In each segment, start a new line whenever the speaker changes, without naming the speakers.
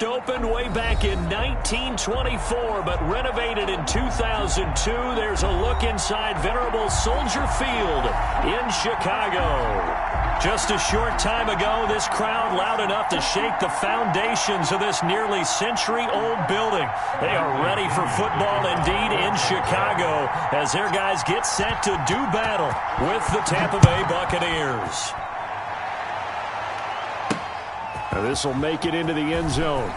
First opened way back in 1924, but renovated in 2002. There's a look inside venerable Soldier Field in Chicago. Just a short time ago, this crowd loud enough to shake the foundations of this nearly century-old building. They are ready for football indeed in Chicago as their guys get set to do battle with the Tampa Bay Buccaneers. Now this will make it into the end zone.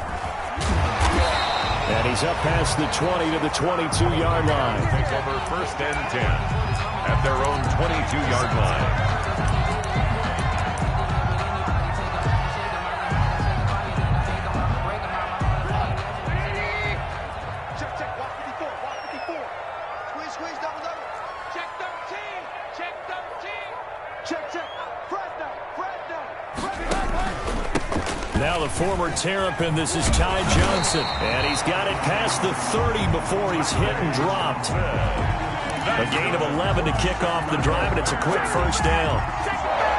And he's up past the 20 to the 22-yard line.
Take over 1st and 10 at their own 22-yard line.
Now the former Terrapin, this is Ty Johnson. And he's got it past the 30 before he's hit and dropped. A gain of 11 to kick off the drive, and it's a quick first down.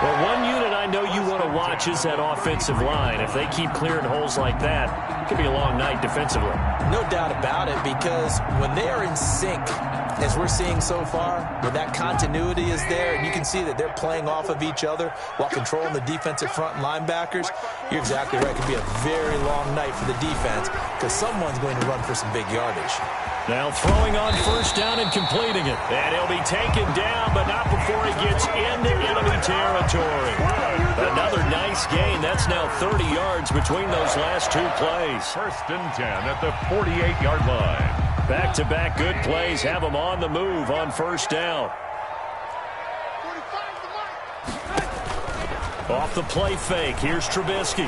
Well, one unit I know you want to watch is that offensive line. If they keep clearing holes like that, it could be a long night defensively.
No doubt about it, because when they are in sync, as we're seeing so far, when that continuity is there, and you can see that they're playing off of each other while controlling the defensive front linebackers, you're exactly right. It could be a very long night for the defense because someone's going to run for some big yardage.
Now throwing on first down and completing it. And he'll be taken down, but not before he gets into enemy territory. Another nice gain. That's now 30 yards between those last two plays.
1st and 10 at the 48-yard line.
Back-to-back good plays have them on the move on first down. Off the play fake. Here's Trubisky.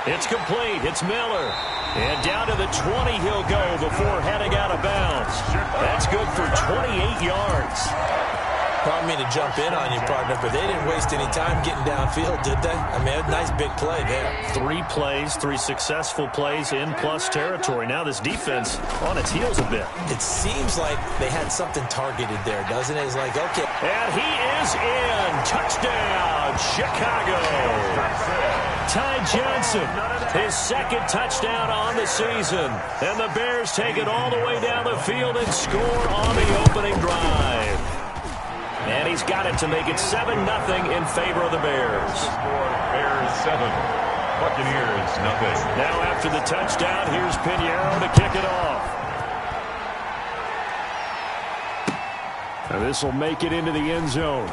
It's complete. It's Miller. And down to the 20 he'll go before heading out of bounds. That's good for 28 yards.
I don't mean to jump in on you, partner, but they didn't waste any time getting downfield, did they? I mean, a nice big play there.
3 plays, 3 successful plays in plus territory. Now this defense on its heels a bit.
It seems like they had something targeted there, doesn't it? It's like, okay.
And he is in. Touchdown, Chicago. Ty Johnson, his 2nd touchdown on the season. And the Bears take it all the way down the field and score on the opening drive. And he's got it to make it 7-0 in favor of the Bears.
Bears 7, Buccaneers nothing.
Now after the touchdown, here's Pinheiro to kick it off. Now this will make it into the end zone.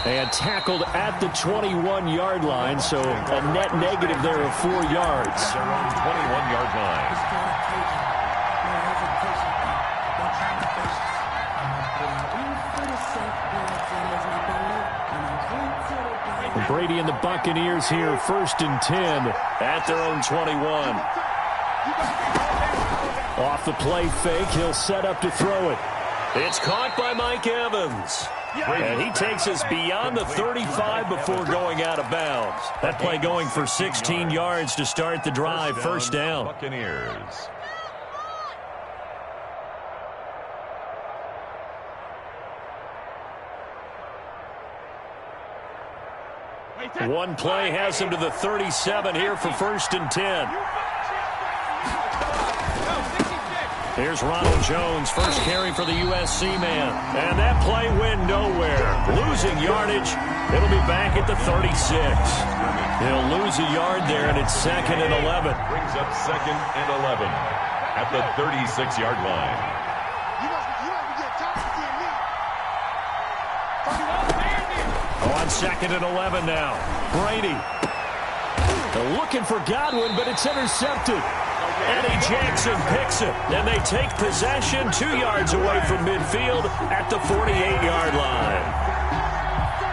And tackled at the 21-yard line, so a net negative there of 4 yards.
Their own 21-yard line.
Brady and the Buccaneers here, 1st and 10 at their own 21. Off the play fake, he'll set up to throw it. It's caught by Mike Evans. And he takes us beyond the 35 before going out of bounds. That play going for 16 yards to start the drive, first down.
Buccaneers.
One play has him to the 37 here for 1st and 10. Here's Ronald Jones, first carry for the USC man. And that play went nowhere. Losing yardage. It'll be back at the 36. He'll lose a yard there, and it's 2nd and 11.
Brings up 2nd and 11 at the 36-yard line.
On 2nd and 11 now. Brady. They're looking for Godwin, but it's intercepted. Eddie Jackson picks it, and they take possession 2 yards away from midfield at the 48-yard line.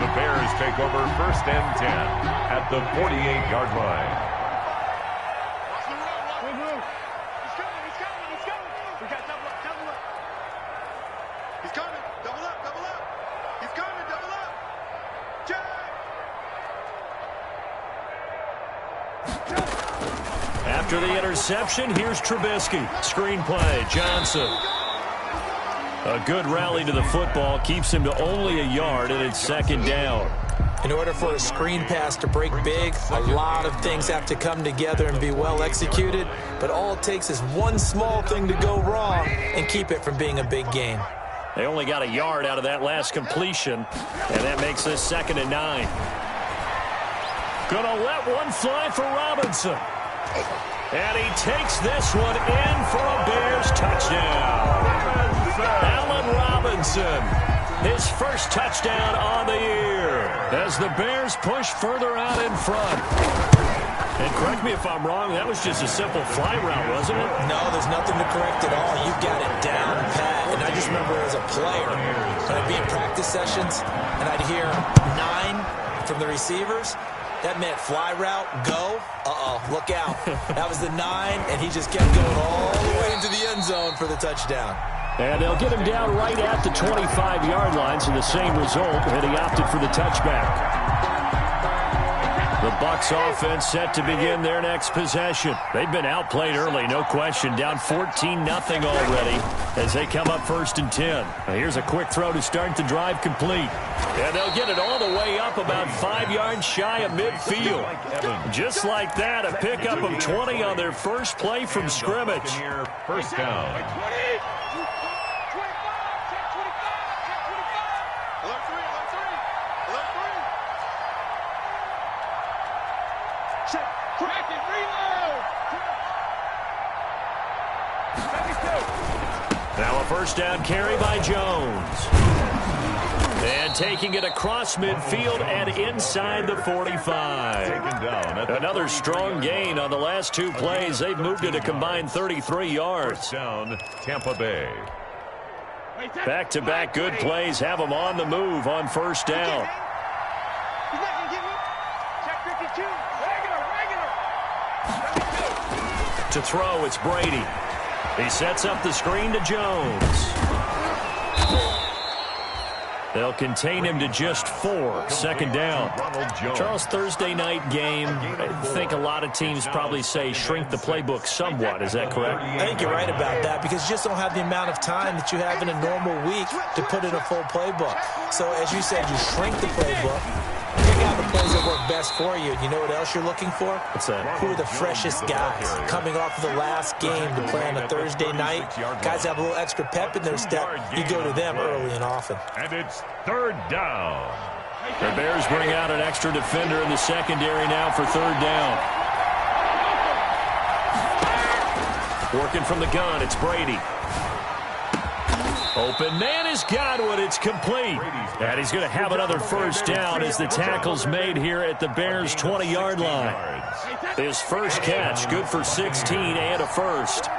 The Bears take over 1st and 10 at the 48-yard line.
After the interception, here's Trubisky. Screen play, Johnson. A good rally to the football keeps him to only a yard, and it's second down.
In order for a screen pass to break big, a lot of things have to come together and be well executed, but all it takes is one small thing to go wrong and keep it from being a big gain.
They only got a yard out of that last completion, and that makes this 2nd and 9. Gonna let one fly for Robinson. And he takes this one in for a Bears touchdown. Allen Robinson, his first touchdown on the year, as the Bears push further out in front. And correct me if I'm wrong, that was just a simple fly route, wasn't it?
No, there's nothing to correct at all. You got it down pat. And I just remember as a player, when I'd be in practice sessions, and I'd hear 9 from the receivers, that meant fly route, go. Uh-oh, look out. That was the 9, and he just kept going all the way into the end zone for the touchdown.
And they'll get him down right at the 25-yard line, so the same result, and he opted for the touchback. The Bucs offense set to begin their next possession. They've been outplayed early, no question, down 14-0 already as they come up 1st and 10. Now here's a quick throw to start the drive complete. And they'll get it all the way up about 5 yards shy of midfield. Just like that, a pickup of 20 on their first play from scrimmage.
First down.
Now a first down carry by Jones. And taking it across midfield and inside the 45. Another strong gain on the last 2 plays. They've moved it a combined 33 yards.
First down, Tampa Bay.
Back-to-back good plays have them on the move on first down. To throw, it's Brady. He sets up the screen to Jones. They'll contain him to just 4. Second down. Charles, Thursday night game, I think a lot of teams probably say shrink the playbook somewhat. Is that correct?
I think you're right about that because you just don't have the amount of time that you have in a normal week to put in a full playbook. So, as you said, you shrink the playbook. Pick out the plays that work best for you. And you know what else you're looking for?
What's that?
Who are the freshest guys coming off of the last game to play on a Thursday night? Guys have a little extra pep in their step. You go to them early and often.
And it's 3rd down.
The Bears bring out an extra defender in the secondary now for 3rd down. Working from the gun, it's Brady. Open man is Godwin. It's complete. And he's going to have another first down as the tackle's made here at the Bears' 20-yard line. His first catch, good for 16 and a first.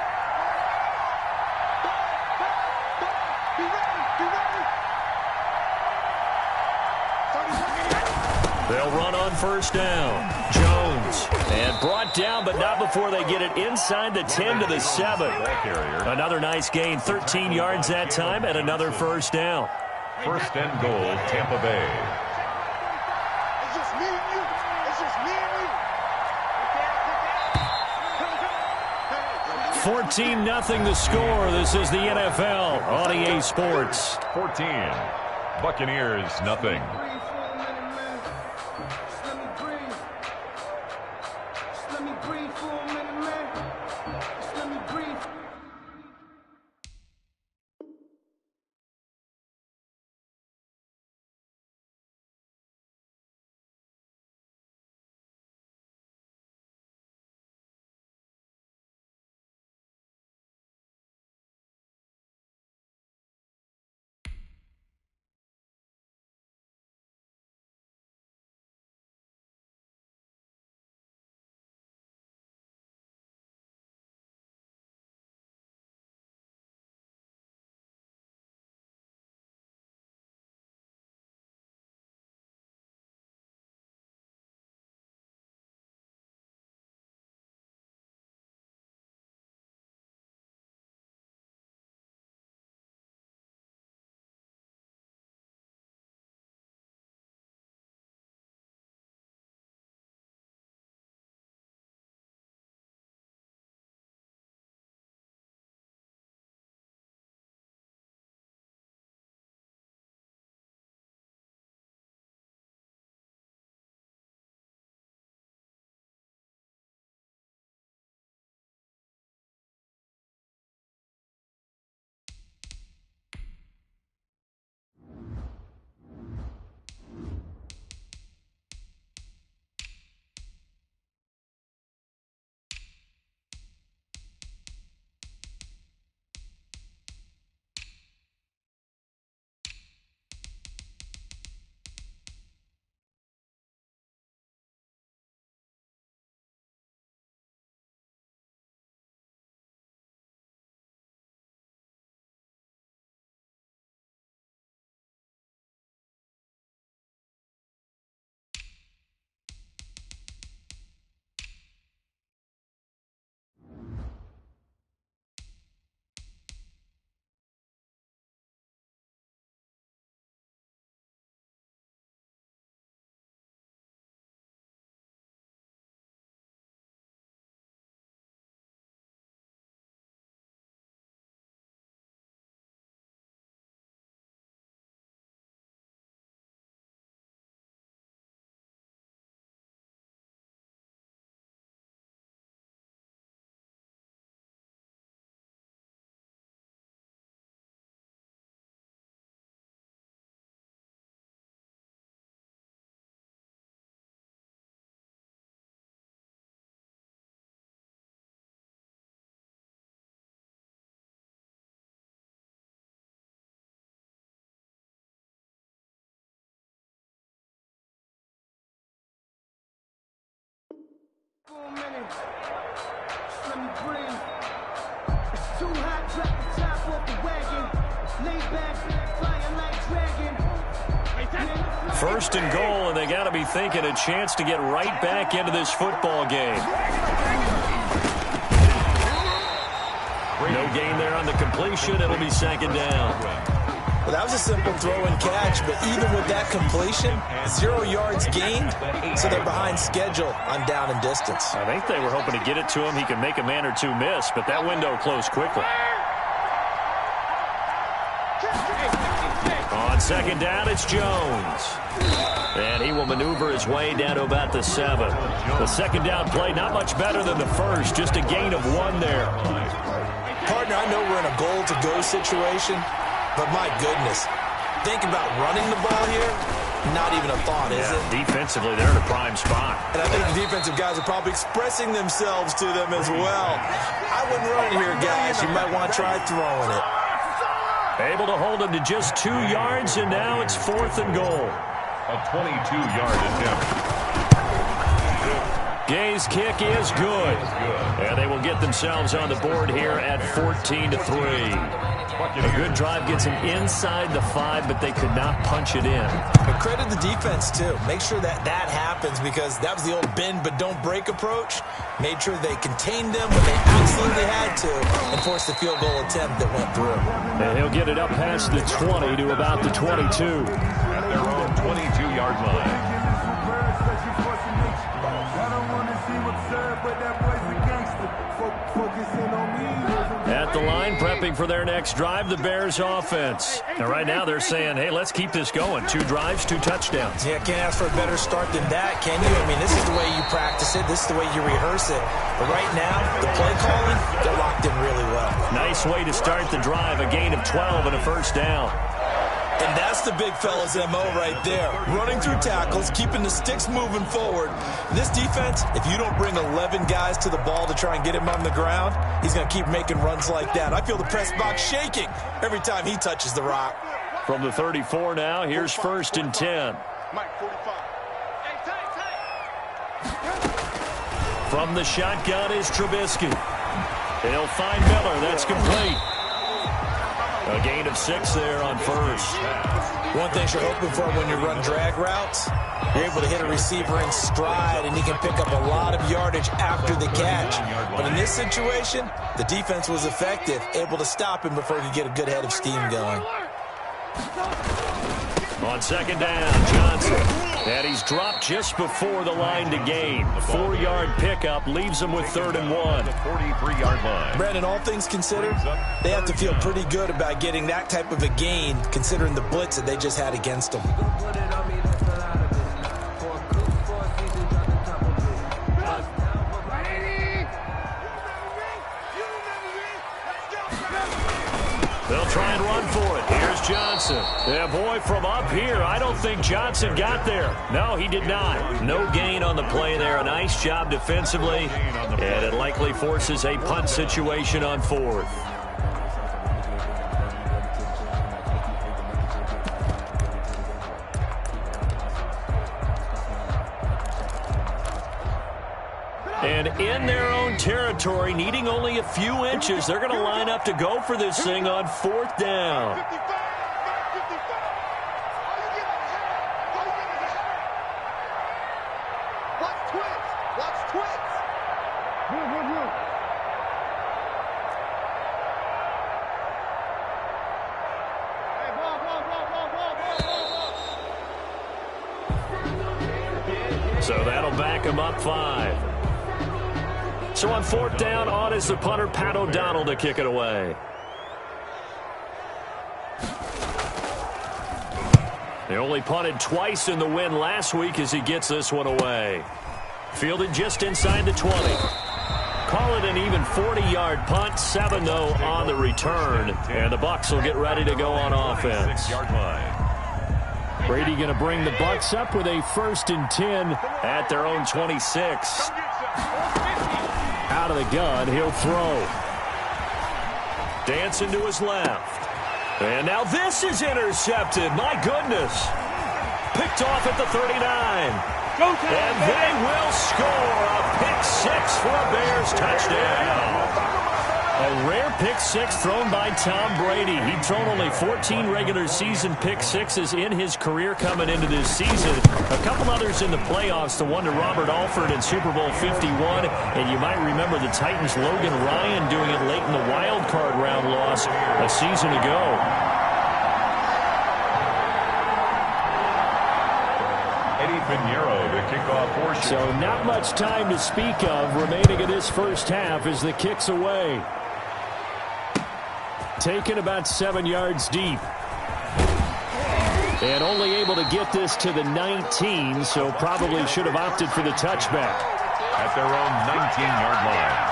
They'll run on first down. Jones. And brought down, but not before they get it inside the 10 to the 7. Another nice gain, 13 yards that time, and another first down.
First and goal, Tampa Bay.
It's just me and you. It's just me and you.
14-0 the score. This is the NFL on EA Sports.
14. Buccaneers, nothing.
For a minute. Just let me breathe. It's too hot, drop the top off the wagon. Lay back, flying like dragon.
First and goal, and they got to be thinking a chance to get right back into this football game. No gain there on the completion. It'll be second down.
Well, that was a simple throw and catch, but even with that completion, 0 yards gained, so they're behind schedule on down and distance.
I think they were hoping to get it to him. He could make a man or two miss, but that window closed quickly. On second down, it's Jones. And he will maneuver his way down to about the 7. The second down play, not much better than the first, just a gain of 1 there.
Partner, I know we're in a goal-to-go situation, but my goodness, think about running the ball here, not even a thought, is it?
Defensively, they're in a prime spot.
And I think the defensive guys are probably expressing themselves to them as well. I wouldn't run it here, guys. You might want to try throwing it.
Able to hold him to just 2 yards, and now it's 4th and goal.
A 22-yard attempt.
Gay's kick is good. And they will get themselves on the board here at 14-3. A good drive gets them inside the 5, but they could not punch it in.
But credit the defense, too. Make sure that happens, because that was the old bend but don't break approach. Made sure they contained them when they absolutely had to and forced the field goal attempt that went through.
And he'll get it up past the 20 to about the 22.
At their own 22-yard line.
At the line, prepping for their next drive, the Bears offense. And right now they're saying, hey, let's keep this going. 2 drives, 2 touchdowns.
Yeah, can't ask for a better start than that, can you? I mean, this is the way you practice it. This is the way you rehearse it. But right now, the play calling, they're locked in really well.
Nice way to start the drive, a gain of 12 and a first down.
And that's the big fella's MO right there. Running through tackles, keeping the sticks moving forward. This defense, if you don't bring 11 guys to the ball to try and get him on the ground, he's going to keep making runs like that. I feel the press box shaking every time he touches the rock.
From the 34 now, here's 1st and 10. From the shotgun is Trubisky. He'll find Miller. That's complete. A gain of 6 there on first.
One thing you're hoping for when you run drag routes, you're able to hit a receiver in stride, and he can pick up a lot of yardage after the catch. But in this situation, the defense was effective, able to stop him before he could get a good head of steam going.
On second down, Johnson. And he's dropped just before the line to gain. 4-yard pickup leaves him with 3rd and 1.
43-yard line.
Brandon, all things considered, they have to feel pretty good about getting that type of a gain, considering the blitz that they just had against them.
They'll try and run for it. Here's Johnson. Yeah, boy, from up here, I don't think Johnson got there. No, he did not. No gain on the play there. A nice job defensively. And it likely forces a punt situation on 4th. And in their own territory, needing only a few inches, they're going to line up to go for this thing on 4th down.
Watch twins.
So that'll back him up 5. So on 4th down, on is the punter, Pat O'Donnell, to kick it away. They only punted twice in the win last week as he gets this one away. Fielded just inside the 20. Call it an even 40-yard punt. 7, though, on the return. And the Bucs will get ready to go on offense.
6-yard line.
Brady going to bring the Bucs up with a 1st and 10 at their own 26. Out of the gun, he'll throw. Dancing to his left. And now this is intercepted. My goodness. Picked off at the 39. And they will score a pick six for a Bears touchdown. A rare pick six thrown by Tom Brady. He'd thrown only 14 regular season pick sixes in his career coming into this season. A couple others in the playoffs, the one to Robert Alford in Super Bowl 51. And you might remember the Titans' Logan Ryan doing it late in the wild card round loss a season ago.
The kickoff portion.
So not much time to speak of remaining in this first half as the kick's away. Taken about 7 yards deep. And only able to get this to the 19, so probably should have opted for the touchback.
At their own 19-yard line.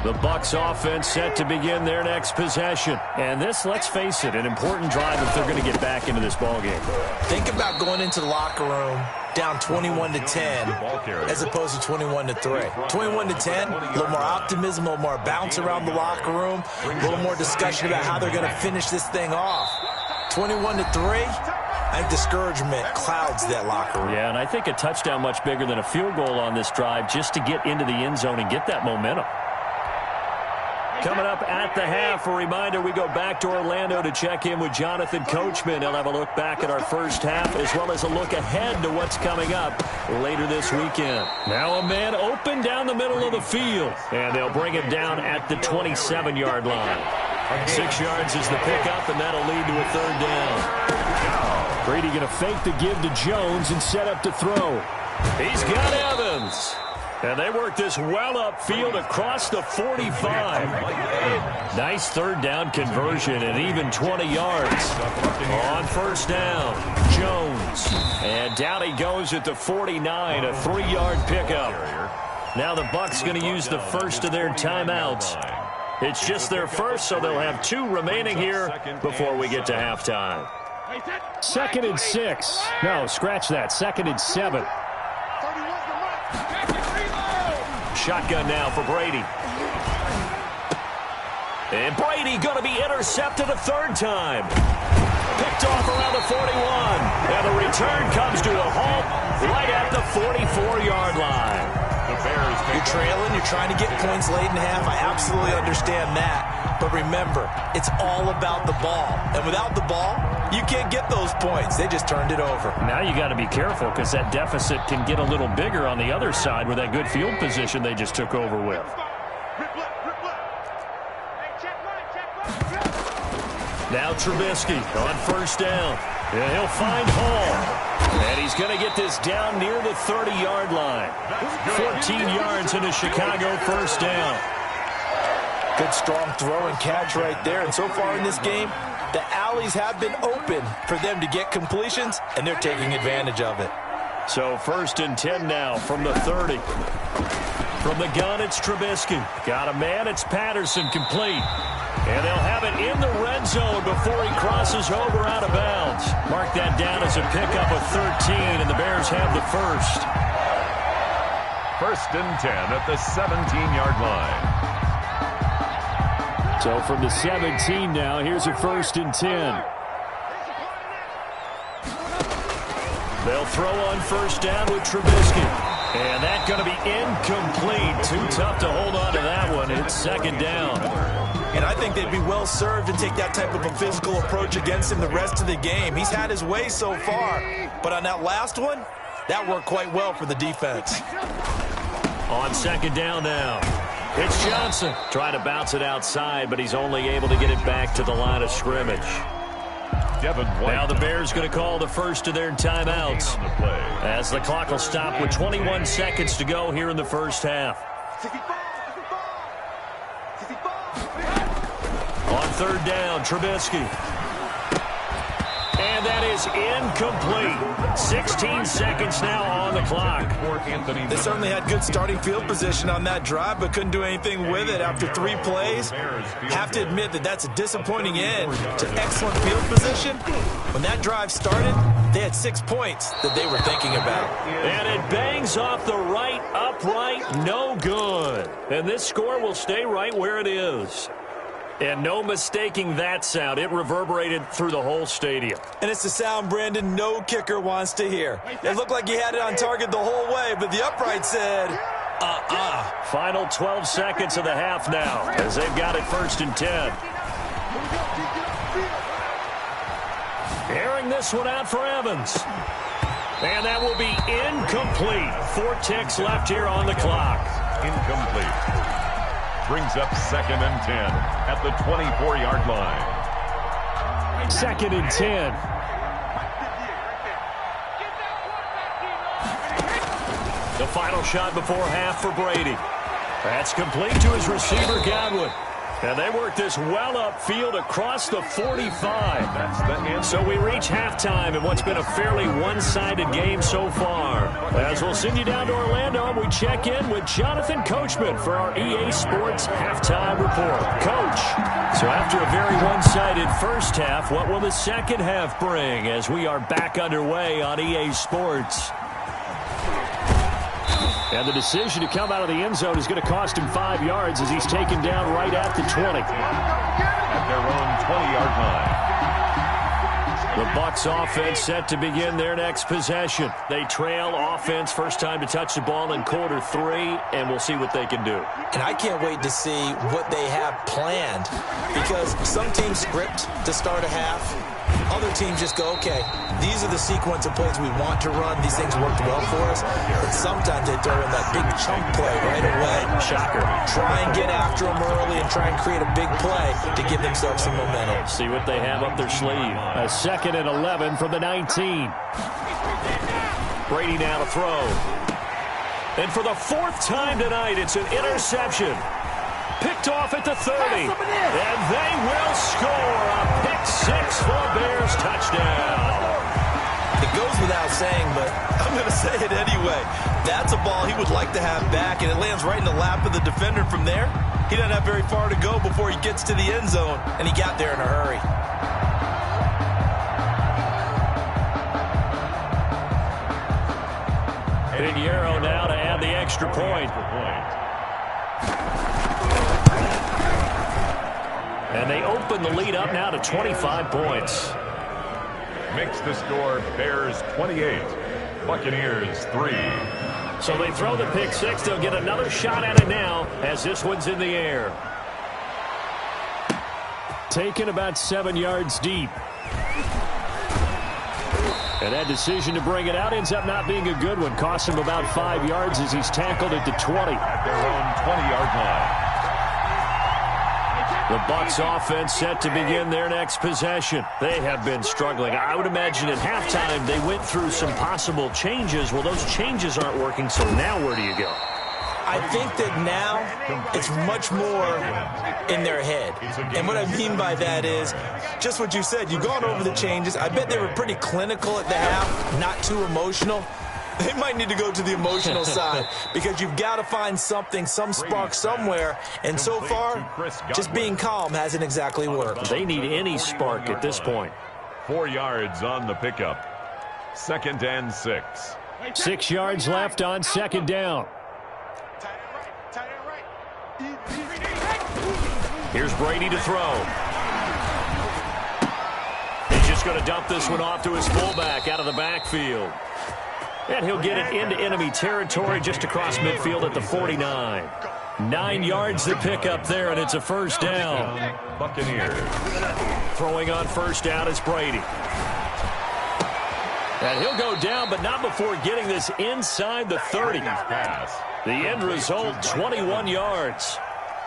The Bucs offense set to begin their next possession. And this, let's face it, an important drive if they're going to get back into this ballgame.
Think about going into the locker room down 21-10 as opposed to 21-3. 21-10, a little more optimism, a little more bounce around the locker room, a little more discussion about how they're going to finish this thing off. 21-3, I think discouragement clouds that locker room.
Yeah, and I think a touchdown much bigger than a field goal on this drive just to get into the end zone and get that momentum. Coming up at the half, a reminder, we go back to Orlando to check in with Jonathan Coachman. He'll have a look back at our first half as well as a look ahead to what's coming up later this weekend. Now a man open down the middle of the field, and they'll bring him down at the 27-yard line. 6 yards is the pickup, and that'll lead to a third down. Brady going to fake the give to Jones and set up to throw. He's got Evans. And they work this well upfield across the 45. Nice third down conversion and even 20 yards. On first down, Jones. And down he goes at the 49, a 3-yard pickup. Now the Bucs going to use the first of their timeouts. It's just their first, so they'll have 2 remaining here before we get to halftime. 2nd and 6. No, scratch that. 2nd and 7. Shotgun now for Brady. And Brady going to be intercepted a third time. Picked off around the 41. And the return comes to a halt right at the 44-yard line.
The Bears.
You're trailing. You're trying to get points late in half. I absolutely understand that. But remember, it's all about the ball. And without the ball, you can't get those points. They just turned it over.
Now you got to be careful because that deficit can get a little bigger on the other side with that good field position they just took over with. Now Trubisky on first down. And he'll find Hall. And he's going to get this down near the 30-yard line. 14 yards into Chicago first down.
Good strong throw and catch right there. And so far in this game, the alleys have been open for them to get completions, and they're taking advantage of it.
So 1st and 10 now from the 30. From the gun, it's Trubisky. Got a man, it's Patterson, complete. And they'll have it in the red zone before he crosses over out of bounds. Mark that down as a pickup of 13, and the Bears have the first.
1st and 10 at the 17-yard line.
So from the 17 now, here's a 1st and 10. They'll throw on first down with Trubisky. And that's going to be incomplete. Too tough to hold on to that one. It's 2nd down.
And I think they'd be well served to take that type of a physical approach against him the rest of the game. He's had his way so far. But on that last one, that worked quite well for the defense.
On 2nd down now. It's Johnson. Trying to bounce it outside, but he's only able to get it back to the line of scrimmage. Now the Bears going to call the first of their timeouts as the clock will stop with 21 seconds to go here in the first half. On 3rd down, Trubisky. And that is incomplete. 16 seconds now on the clock.
They certainly had good starting field position on that drive, but couldn't do anything with it after 3 plays. Have to admit that that's a disappointing end to excellent field position. When that drive started, they had 6 points that they were thinking about.
And it bangs off the right upright, no good. And this score will stay right where it is. And no mistaking that sound. It reverberated through the whole stadium.
And it's the sound, Brandon, no kicker wants to hear. It looked like he had it on target the whole way, but the upright said,
Final 12 seconds of the half now, as they've got it 1st and 10. Airing this one out for Evans. And that will be incomplete. 4 ticks left here on the clock.
Incomplete. Brings up 2nd and 10 at the 24-yard line.
2nd and 10. The final shot before half for Brady. That's complete to his receiver, Godwin. And they work this well upfield across the 45.
That's the end.
So we reach halftime in what's been a fairly one-sided game so far. As we'll send you down to Orlando, and we check in with Jonathan Coachman for our EA Sports Halftime Report. Coach, so after a very one-sided first half, what will the second half bring as we are back underway on EA Sports? And the decision to come out of the end zone is going to cost him 5 yards as he's taken down right at the 20.
At their own 20-yard line.
The Bucs offense set to begin their next possession. They trail offense, first time to touch the ball in quarter 3, and we'll see what they can do.
And I can't wait to see what they have planned, because some teams script to start a half. Other teams just go, okay, these are the sequence of plays we want to run. These things worked well for us. But sometimes they throw in that big chunk play right away.
Shocker.
Try and get after them early and try and create a big play to give themselves some momentum.
See what they have up their sleeve. A 2nd and 11 from the 19. Brady now to throw. And for the 4th time tonight, it's an interception. Picked off at the 30. And they will score a pick-6 for a Bears touchdown.
It goes without saying, but I'm going to say it anyway. That's a ball he would like to have back, and it lands right in the lap of the defender from there. He doesn't have very far to go before he gets to the end zone, and he got there in a hurry.
Pinheiro now to add the extra point. And they open the lead up now to 25 points.
Makes the score Bears 28, Buccaneers 3.
So they throw the pick-6. They'll get another shot at it now as this one's in the air. Taken about 7 yards deep. And that decision to bring it out ends up not being a good one. Costs him about 5 yards as he's tackled at the 20.
At their own 20-yard line.
The Bucs offense set to begin their next possession. They have been struggling. I would imagine at halftime they went through some possible changes. Well, those changes aren't working, so now where do you go?
I think that now it's much more in their head. And what I mean by that is just what you said. You've gone over the changes. I bet they were pretty clinical at the half, not too emotional. They might need to go to the emotional side because you've got to find something, some spark somewhere. And so far, just being calm hasn't exactly worked.
They need any spark at this point.
4 yards on the pickup. 2nd and 6.
6 yards left on 2nd down. Here's Brady to throw. He's just going to dump this one off to his fullback out of the backfield. And he'll get it into enemy territory just across midfield at the 49. 9 yards to pick up there, and it's a first down.
Buccaneers.
Throwing on first down is Brady. And he'll go down, but not before getting this inside the 30. The end result, 21 yards.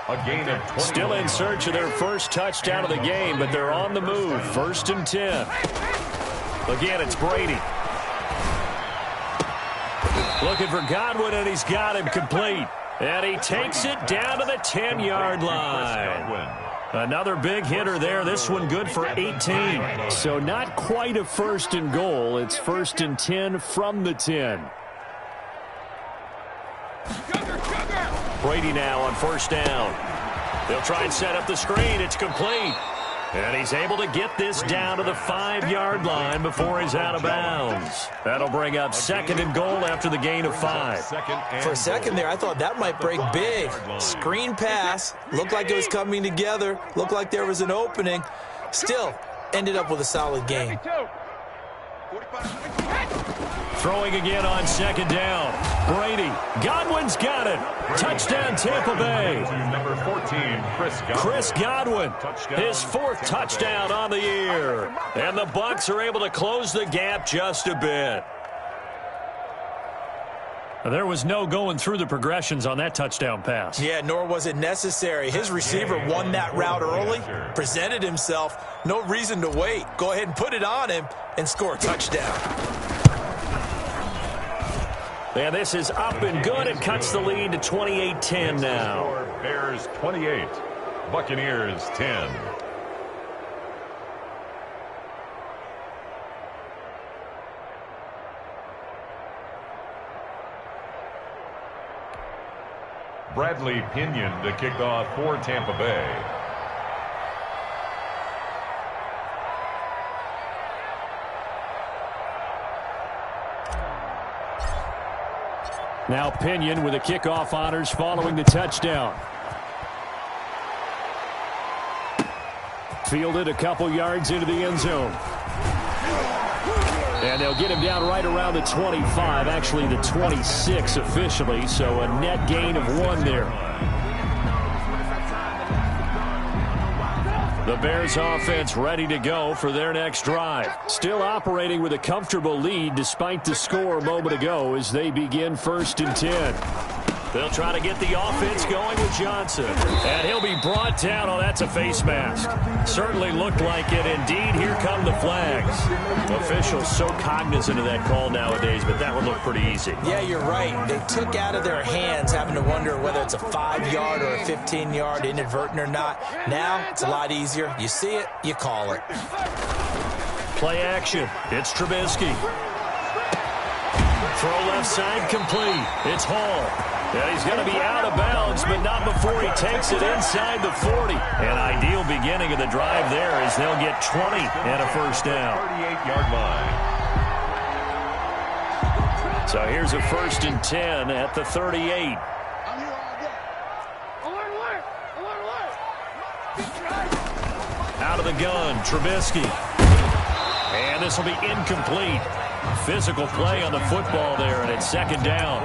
A gain of 20.
Still in search of their first touchdown of the game, but they're on the move. 1st and 10. Again, it's Brady. Looking for Godwin, and he's got him complete. And he takes it down to the 10-yard line. Another big hitter there. This one good for 18. So not quite a first and goal. It's first and 10 from the 10. Brady now on first down. They'll try and set up the screen. It's complete. And he's able to get this down to the 5-yard line before he's out of bounds. That'll bring up second and goal after the gain of 5.
For a second there, I thought that might break big. Screen pass. Looked like it was coming together. Looked like there was an opening. Still, ended up with a solid gain.
Throwing again on second down. Brady. Godwin's got it. Touchdown, Tampa Bay.
Number 14,
Chris Godwin. His 4th touchdown on the year. And the Bucs are able to close the gap just a bit. There was no going through the progressions on that touchdown pass.
Yeah, nor was it necessary. His receiver won that route early, presented himself. No reason to wait. Go ahead and put it on him and score a touchdown.
And this is up and good. It cuts the lead to 28-10 now.
Bears 28, Buccaneers 10. Bradley Pinion to kick off for Tampa Bay.
Now Pinion with the kickoff honors following the touchdown. Fielded a couple yards into the end zone. And they'll get him down right around the 25, actually the 26 officially, so a net gain of 1 there. The Bears offense ready to go for their next drive. Still operating with a comfortable lead despite the score a moment ago as they begin first and 10. They'll try to get the offense going with Johnson. And he'll be brought down. Oh, that's a face mask. Certainly looked like it. Indeed, here come the flags. Officials so cognizant of that call nowadays, but that would look pretty easy.
Yeah, you're right. They took out of their hands having to wonder whether it's a 5-yard or a 15-yard inadvertent or not. Now, it's a lot easier. You see it, you call it.
Play action. It's Trubisky. Throw left side complete. It's Hall. And he's going to be out of bounds, but not before he takes it inside the 40. An ideal beginning of the drive there as they'll get 20 and a first down.
38-yard line.
So here's a first and 10 at the 38. Out of the gun, Trubisky. And this will be incomplete. Physical play on the football there, and it's second down.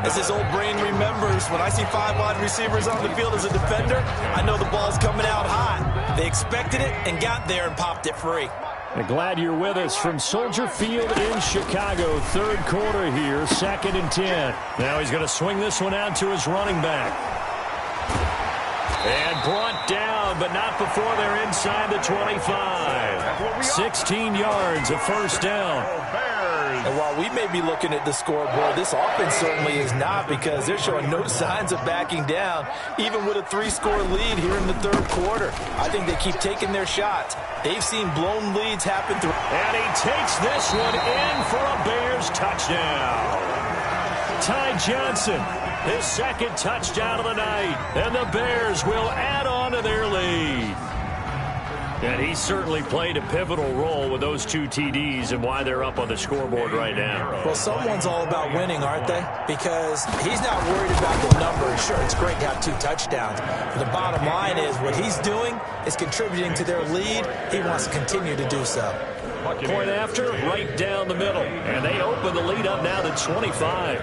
As his old brain remembers, when I see 5 wide receivers on the field as a defender, I know the ball's coming out hot. They expected it and got there and popped it free.
And glad you're with us from Soldier Field in Chicago. Third quarter here, second and 10. Now he's going to swing this one out to his running back. And brought down, but not before they're inside the 25. 16 yards, a first down.
And while we may be looking at the scoreboard, this offense certainly is not, because they're showing no signs of backing down, even with a 3-score lead here in the third quarter. I think they keep taking their shots. They've seen blown leads happen through.
And he takes this one in for a Bears touchdown. Ty Johnson, his second touchdown of the night, and the Bears will add on to their lead. And he certainly played a pivotal role with those 2 TDs and why they're up on the scoreboard right now.
Well, someone's all about winning, aren't they? Because he's not worried about the numbers. Sure, it's great to have 2 touchdowns. But the bottom line is what he's doing is contributing to their lead. He wants to continue to do so.
Point after, right down the middle. And they open the lead up now to 25.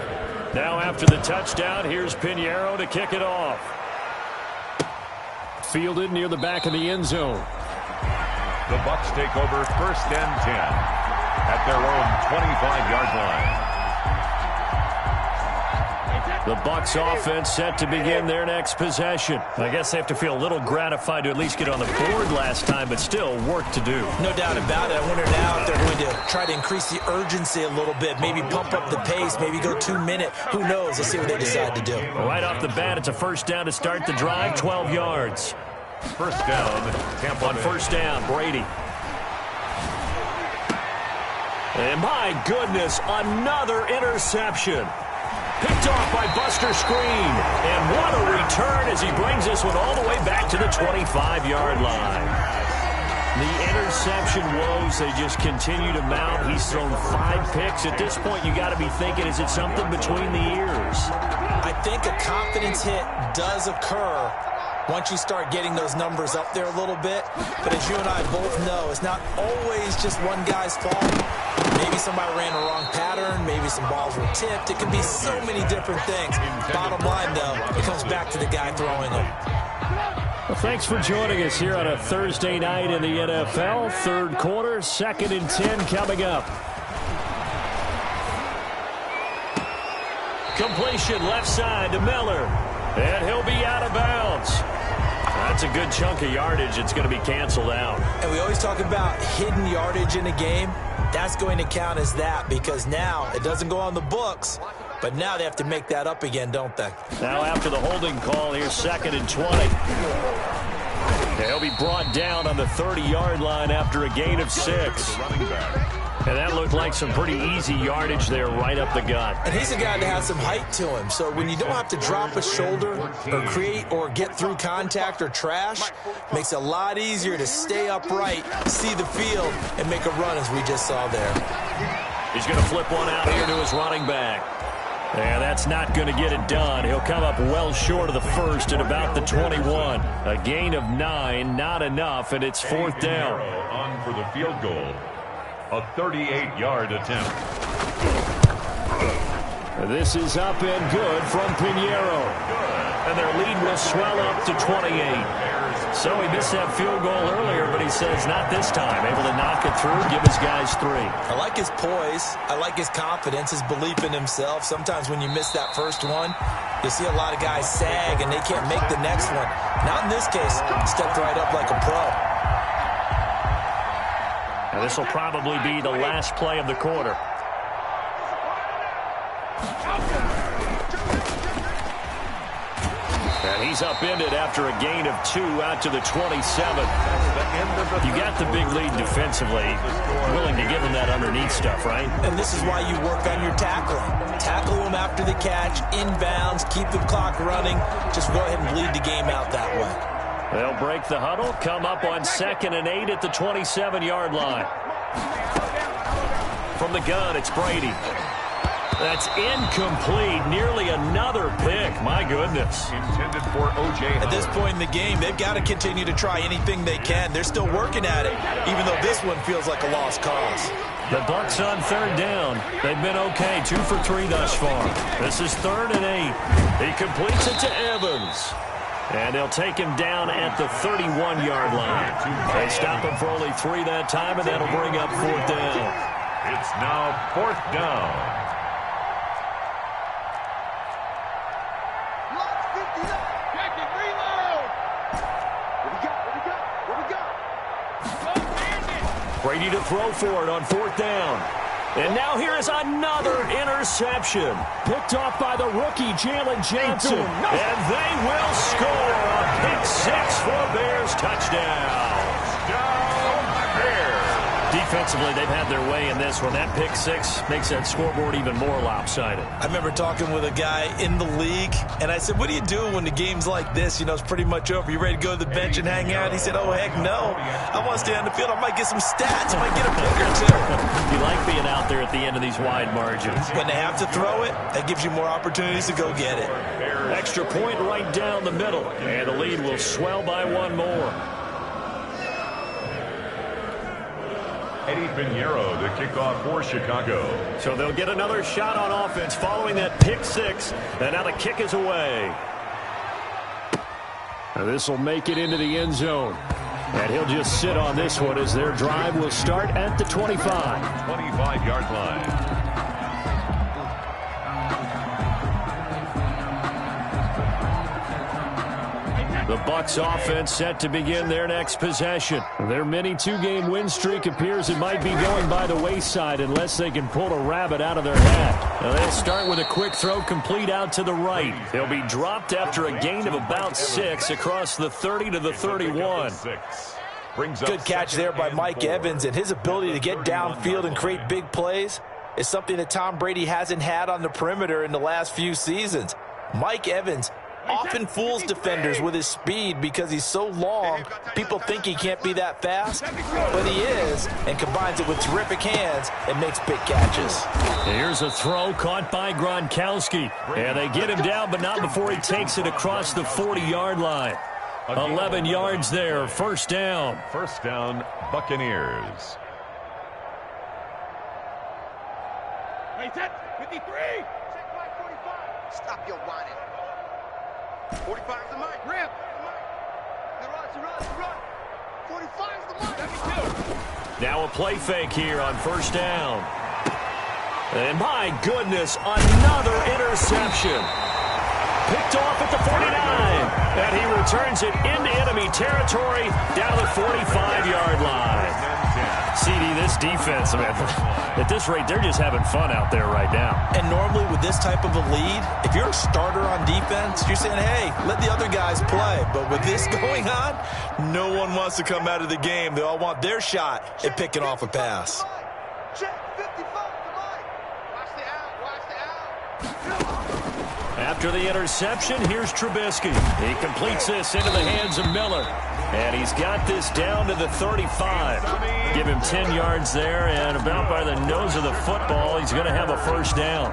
Now after the touchdown, here's Pinheiro to kick it off. Fielded near the back of the end zone.
The Bucs take over first and 10 at their own 25-yard line.
The Bucs offense set to begin their next possession. I guess they have to feel a little gratified to at least get on the board last time, but still work to do.
No doubt about it. I wonder now if they're going to try to increase the urgency a little bit, maybe pump up the pace, maybe go 2-minute. Who knows? Let's see what they decide to do.
Right off the bat, it's a first down to start the drive, 12 yards.
First down, Tampa
On
Bay.
first down, Brady. And my goodness, another interception. Picked off by Buster Screen. And what a return as he brings this one all the way back to the 25-yard line. The interception woes, they just continue to mount. He's thrown 5 picks. At this point, you got to be thinking, is it something between the ears?
I think a confidence hit does occur once you start getting those numbers up there a little bit. But as you and I both know, it's not always just one guy's fault. Maybe somebody ran a wrong pattern. Maybe some balls were tipped. It can be so many different things. Bottom line, though, it comes back to the guy throwing them.
Well, thanks for joining us here on a Thursday night in the NFL. Third quarter, 2nd and 10 coming up. Completion left side to Miller. And he'll be out of bounds. That's a good chunk of yardage. It's going to be canceled out.
And we always talk about hidden yardage in a game. That's going to count as that because now it doesn't go on the books, but now they have to make that up again, don't they?
Now after the holding call, here's 2nd and 20. He'll be brought down on the 30-yard line after a gain of 6.
Running back.
And that looked like some pretty easy yardage there right up the gut.
And he's a guy that has some height to him, so when you don't have to drop a shoulder or create or get through contact or trash, makes it a lot easier to stay upright, see the field, and make a run as we just saw there.
He's going to flip one out here to his running back. And that's not going to get it done. He'll come up well short of the first at about the 21. A gain of 9, not enough, and it's 4th down.
On for the field goal. A 38-yard attempt.
This is up and good from Pinheiro. And their lead will swell up to 28. So he missed that field goal earlier, but he says not this time. Able to knock it through, give his guys 3.
I like his poise. I like his confidence, his belief in himself. Sometimes when you miss that first one, you see a lot of guys sag and they can't make the next one. Not in this case. Stepped right up like a pro.
And this will probably be the last play of the quarter. And he's upended after a gain of 2 out to the 27. You got the big lead defensively. Willing to give him that underneath stuff, right?
And this is why you work on your tackling. Tackle him after the catch, inbounds, keep the clock running. Just go ahead and bleed the game out that way.
They'll break the huddle, come up on 2nd and 8 at the 27-yard line. From the gun, it's Brady. That's incomplete. Nearly another pick. My goodness.
Intended for O.J.
At this point in the game, they've got to continue to try anything they can. They're still working at it, even though this one feels like a lost cause.
The Bucs on 3rd down. They've been okay. 2 for 3 thus far. This is 3rd and 8. He completes it to Evans. And they'll take him down at the 31-yard line. They stop him for only 3 that time, and that'll bring up 4th down.
It's now 4th down.
Check it, reload. What we got?
Brady to throw for it on 4th down. And now here is another interception. Picked off by the rookie, Jalen Johnson. And they will score a pick 6 for a Bears touchdown. Defensively, they've had their way in this one. That pick 6 makes that scoreboard even more lopsided.
I remember talking with a guy in the league, and I said, what do you do when the game's like this? You know, it's pretty much over. You ready to go to the bench and hang out? He said, oh, heck no. I want to stay on the field. I might get some stats. I might get a pick or 2.
You like being out there at the end of these wide margins.
When they have to throw it, that gives you more opportunities to go get it.
Extra point right down the middle, and the lead will swell by 1 more.
Eddie Pinheiro, the kickoff for Chicago.
So they'll get another shot on offense following that pick 6. And now the kick is away. This will make it into the end zone. And he'll just sit on this one as their drive will start at the 25.
25-yard line.
The Bucs offense set to begin their next possession. Their mini two-game win streak appears it might be going by the wayside unless they can pull a rabbit out of their hat. Now they'll start with a quick throw complete out to the right. They'll be dropped after a gain of about 6 across the 30 to the 31.
Good catch there by Mike Evans, and his ability to get downfield and create big plays is something that Tom Brady hasn't had on the perimeter in the last few seasons. Mike Evans often fools defenders with his speed because he's so long. People think he can't be that fast, but he is, and combines it with terrific hands and makes big catches.
Here's a throw caught by Gronkowski, and they get him down, but not before he takes it across the 40-yard line. 11 yards there, first down.
First down, Buccaneers.
Hey, set, 53. Check my 45. Stop your whining. 45 is the mic. Rip. Run. 45 is the mic.
Now a play fake here on first down. And my goodness, another interception. Picked off at the 49. And he returns it into enemy territory down the 45-yard line. CD, this defense, man, at this rate, they're just having fun out there right now.
And normally with this type of a lead, if you're a starter on defense, you're saying, hey, let the other guys play. But with this going on, no one wants to come out of the game. They all want their shot at picking off a pass.
Check 55 the mic. Watch the out.
After the interception, here's Trubisky. He completes this into the hands of Miller. And he's got this down to the 35. Give him 10 yards there, and about by the nose of the football, he's going to have a first down.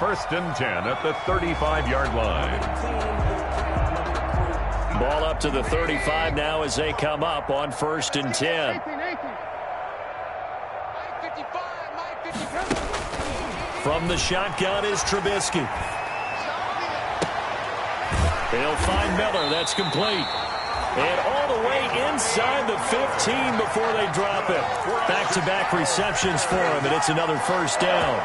First and 10 at the 35-yard line.
Ball up to the 35 now as they come up on first and 10. From the shotgun is Trubisky. They'll find Miller. That's complete. And all the way inside the 15 before they drop it. Back-to-back receptions for him, and it's another first down.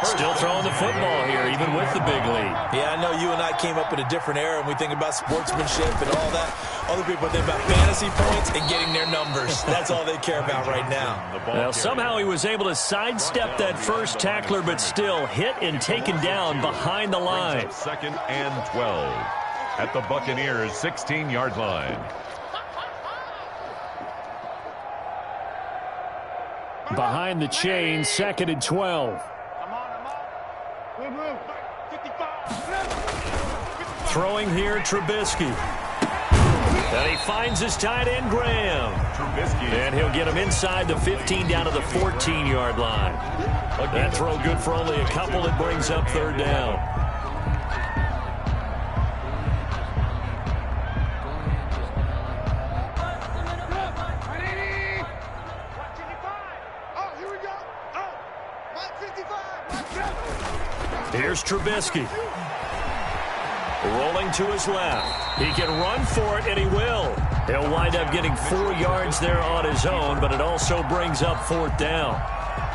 Still throwing the football here, even with the big lead.
Yeah, I know you and I came up in a different era, and we think about sportsmanship and all that. Other people think about fantasy points and getting their numbers. That's all they care about right now.
Well, somehow he was able to sidestep that first tackler, but still hit and taken down behind the line.
Second and 12 at the Buccaneers' 16-yard line.
Behind the chain, second and 12. Throwing here, Trubisky. And he finds his tight end, Graham. And he'll get him inside the 15 down to the 14-yard line. That throw good for only a couple. It brings up third down. Here's Trubisky. Rolling to his left. He can run for it, and he will. He'll wind up getting 4 yards there on his own, but it also brings up fourth down.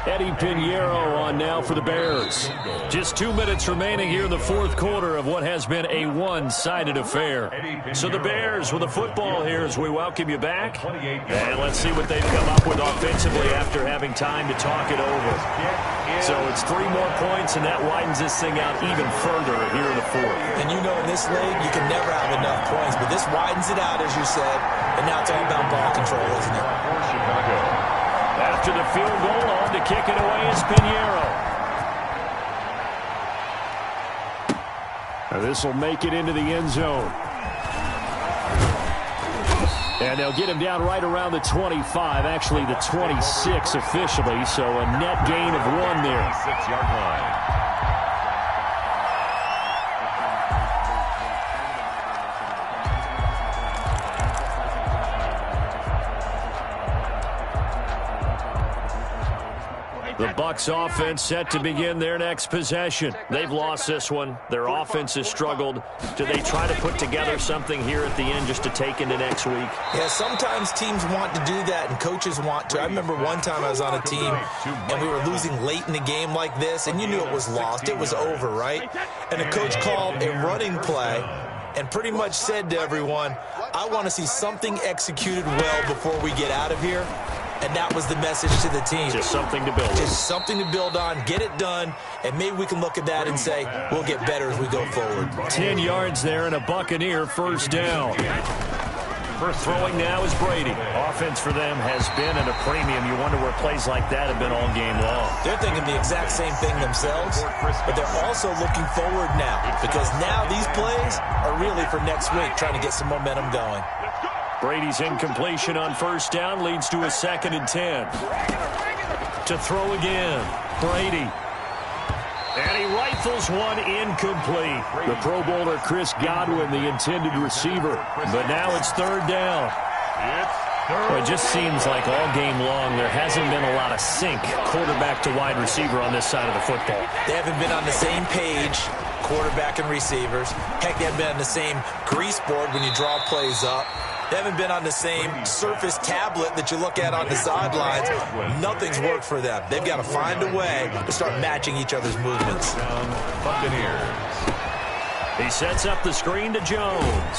Eddie Pinheiro on now for the Bears. Just 2 minutes remaining here in the fourth quarter of what has been a one-sided affair. So the Bears with the football here as we welcome you back. And let's see what they've come up with offensively after having time to talk it over. So it's 3 more points, and that widens this thing out even further here in the fourth.
And you know in this league, you can never have enough points, but this widens it out, as you said, and now it's all about ball control, isn't it?
After the field goal, on to kick it away is Pinheiro. Now this will make it into the end zone. And they'll get him down right around the 25, actually the 26 officially, so a net gain of 1 there.
6-yard line.
The Bucs offense set to begin their next possession. They've lost this one. Their offense has struggled. Do they try to put together something here at the end just to take into next week?
Yeah, sometimes teams want to do that and coaches want to. I remember one time I was on a team and we were losing late in a game like this, and you knew it was lost. It was over, right? And the coach called a running play and pretty much said to everyone, I want to see something executed well before we get out of here. And that was the message to the team.
Just something to build on.
Just something to build on, get it done, and maybe we can look at that and say, we'll get better as we go forward.
10 yards there and a Buccaneer first down. First throwing now is Brady. Offense for them has been at a premium. You wonder where plays like that have been all game long.
They're thinking the exact same thing themselves, but they're also looking forward now because now these plays are really for next week, trying to get some momentum going.
Brady's incompletion on first down leads to a 2nd and 10. To throw again, Brady. And he rifles one incomplete. The Pro Bowler Chris Godwin, the intended receiver. But now it's 3rd down. Well, it just seems like all game long there hasn't been a lot of sync quarterback to wide receiver on this side of the football.
They haven't been on the same page, quarterback and receivers. Heck, they haven't been on the same grease board when you draw plays up. They haven't been on the same Surface tablet that you look at on the sidelines. Nothing's worked for them. They've got to find a way to start matching each other's movements.
Buccaneers.
He sets up the screen to Jones.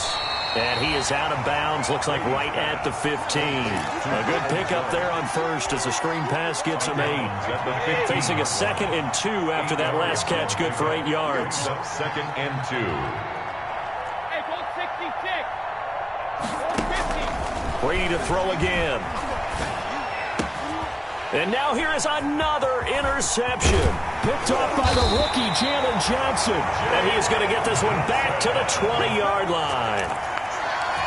And he is out of bounds, looks like right at the 15. A good pickup there on first as the screen pass gets him 8. Facing a 2nd and 2 after that last catch, good for 8 yards.
2nd and 2.
Hey, go 66.
Brady to throw again. And now here is another interception. Picked off by the rookie, Jalen Johnson. And he is going to get this one back to the 20-yard line.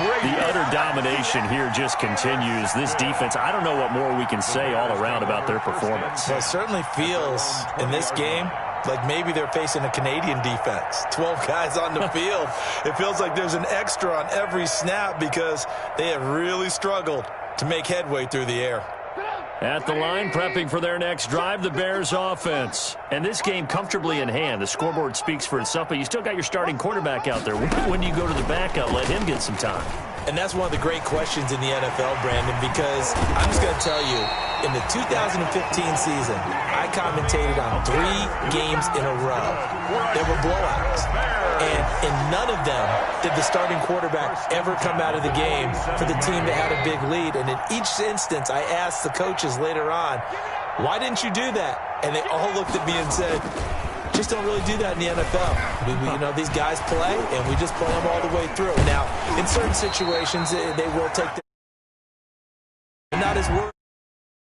The utter domination here just continues. This defense, I don't know what more we can say all around about their performance.
Well, it certainly feels in this game like maybe they're facing a Canadian defense. 12 guys on the field. It feels like there's an extra on every snap because they have really struggled to make headway through the air.
At the line, prepping for their next drive, the Bears offense. And this game comfortably in hand. The scoreboard speaks for itself, but you still got your starting quarterback out there. When do you go to the backup, let him get some time?
And that's one of the great questions in the NFL, Brandon, because I'm just going to tell you, in the 2015 season, I commentated on 3 games in a row. There were blowouts. And in none of them did the starting quarterback ever come out of the game for the team that had a big lead. And in each instance, I asked the coaches later on, why didn't you do that? And they all looked at me and said, just don't really do that in the NFL. You know, these guys play, and we just play them all the way through. Now, in certain situations, they will take the not as worried.